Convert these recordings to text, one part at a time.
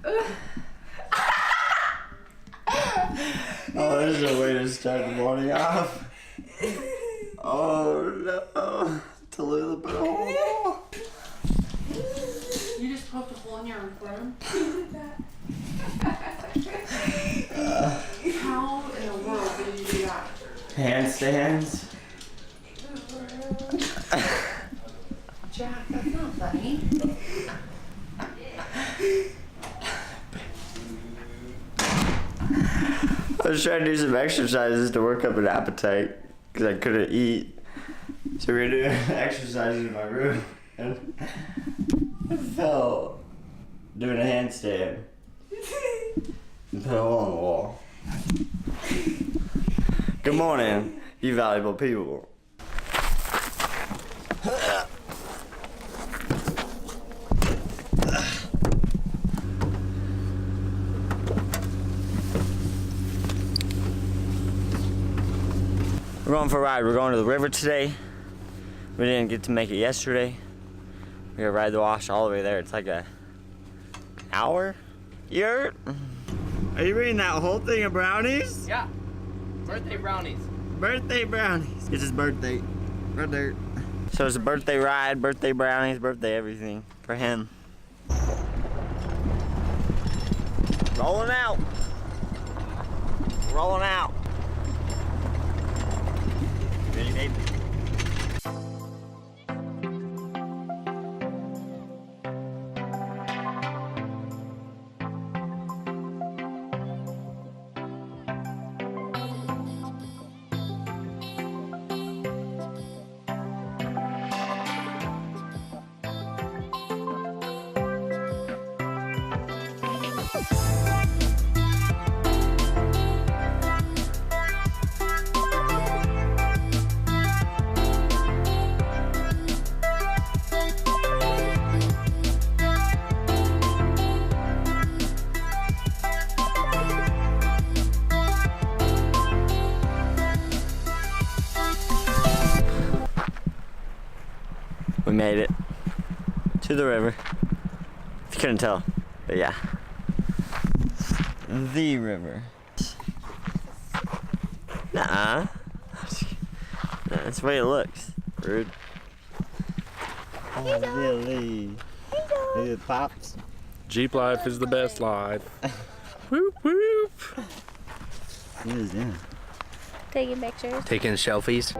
Oh, this is a way to start the morning off. Oh no. Tallulah put a hole. You just poked a hole in your arm. How in the world did you do that? Handstands. Jack, that's not funny. I was trying to do some exercises to work up an appetite because I couldn't eat. So we're gonna do exercises in my room. And I fell doing a handstand and put a hole in the wall. Good morning, you valuable people. We're going for a ride. We're going to the river today. We didn't get to make it yesterday. We're gonna ride the wash all the way there. It's like an hour? Are you reading that whole thing of brownies? Yeah. Birthday brownies. Birthday brownies. It's his birthday. Right there. So it's a birthday ride, birthday brownies, birthday everything for him. Rolling out. Rolling out. Ready, baby? We made it to the river. If you couldn't tell, but yeah. The river. Nuh-uh. That's the way it looks. Rude. Oh, really? Look at Pops. Jeep life is the best life. Whoop whoop. What is that? Taking pictures. Taking selfies.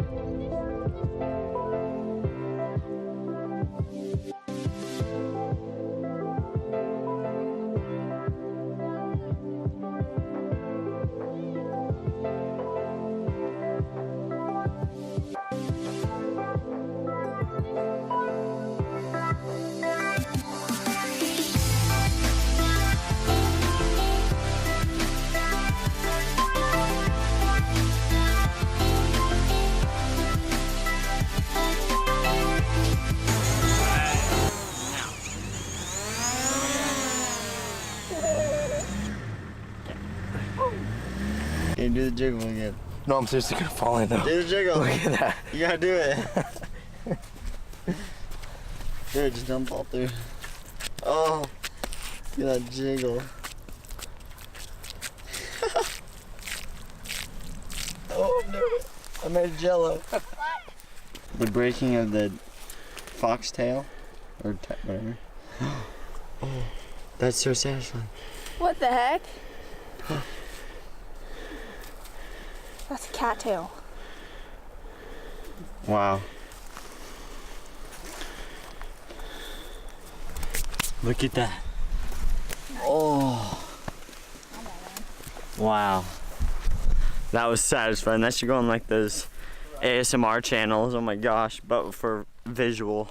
Can you do the jiggle again? No, I'm seriously gonna fall in though. Do the jiggle. Look at that. You gotta do it. Do it, just don't fall through. Oh, look at that jiggle. Oh no, I made jello. The breaking of the foxtail, or whatever. Oh, that's so satisfying. What the heck? That's a cattail. Wow. Look at that. Oh. Wow. That was satisfying. That should go on like those ASMR channels. Oh my gosh, but for visual.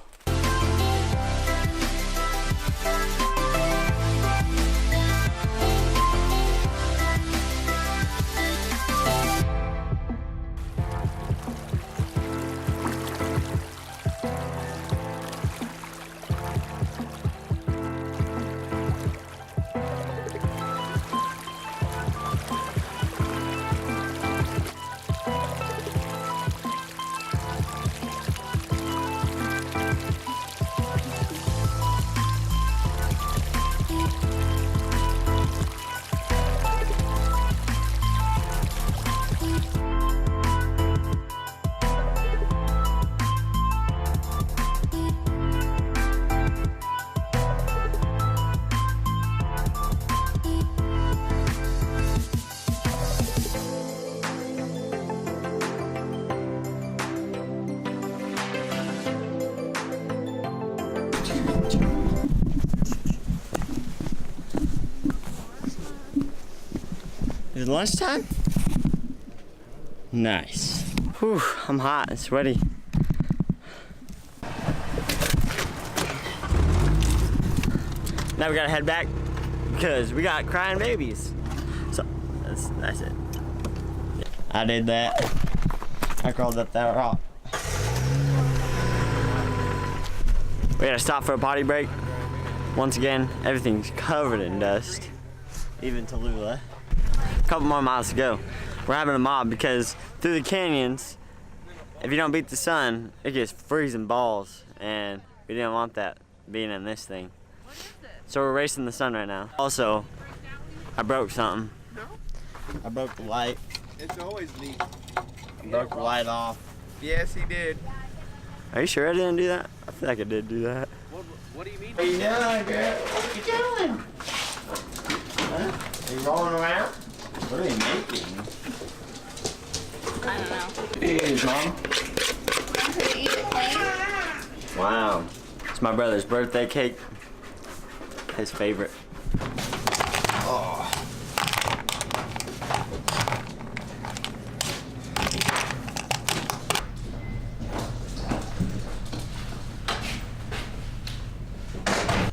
lunchtime? Nice. Whew, I'm hot and sweaty. Now we gotta head back because we got crying babies. So that's it. I did that. I crawled up that rock. We gotta stop for a potty break. Once again, everything's covered in dust. Even Tallulah. A couple more miles to go. We're having a mob because through the canyons, if you don't beat the sun, it gets freezing balls, and we didn't want that being in this thing. So we're racing the sun right now. Also, I broke something. I broke the light. It's always neat. I broke the light off. Yes, he did. Are you sure I didn't do that? I feel like I did do that. What do you mean? What are you doing, girl? What are you doing? Huh? Are you rolling around? What are you making? I don't know. What are you eating, Mom? I'm gonna eat it plain. Wow. It's my brother's birthday cake. His favorite. Oh.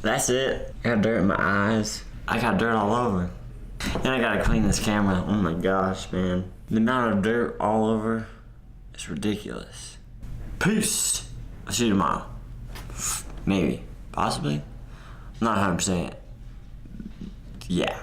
That's it. I got dirt in my eyes. I got dirt all over. And I gotta clean this camera. Oh my gosh, man. The amount of dirt all over is ridiculous. Peace. I'll see you tomorrow. Maybe. Possibly. Not 100%. Yeah.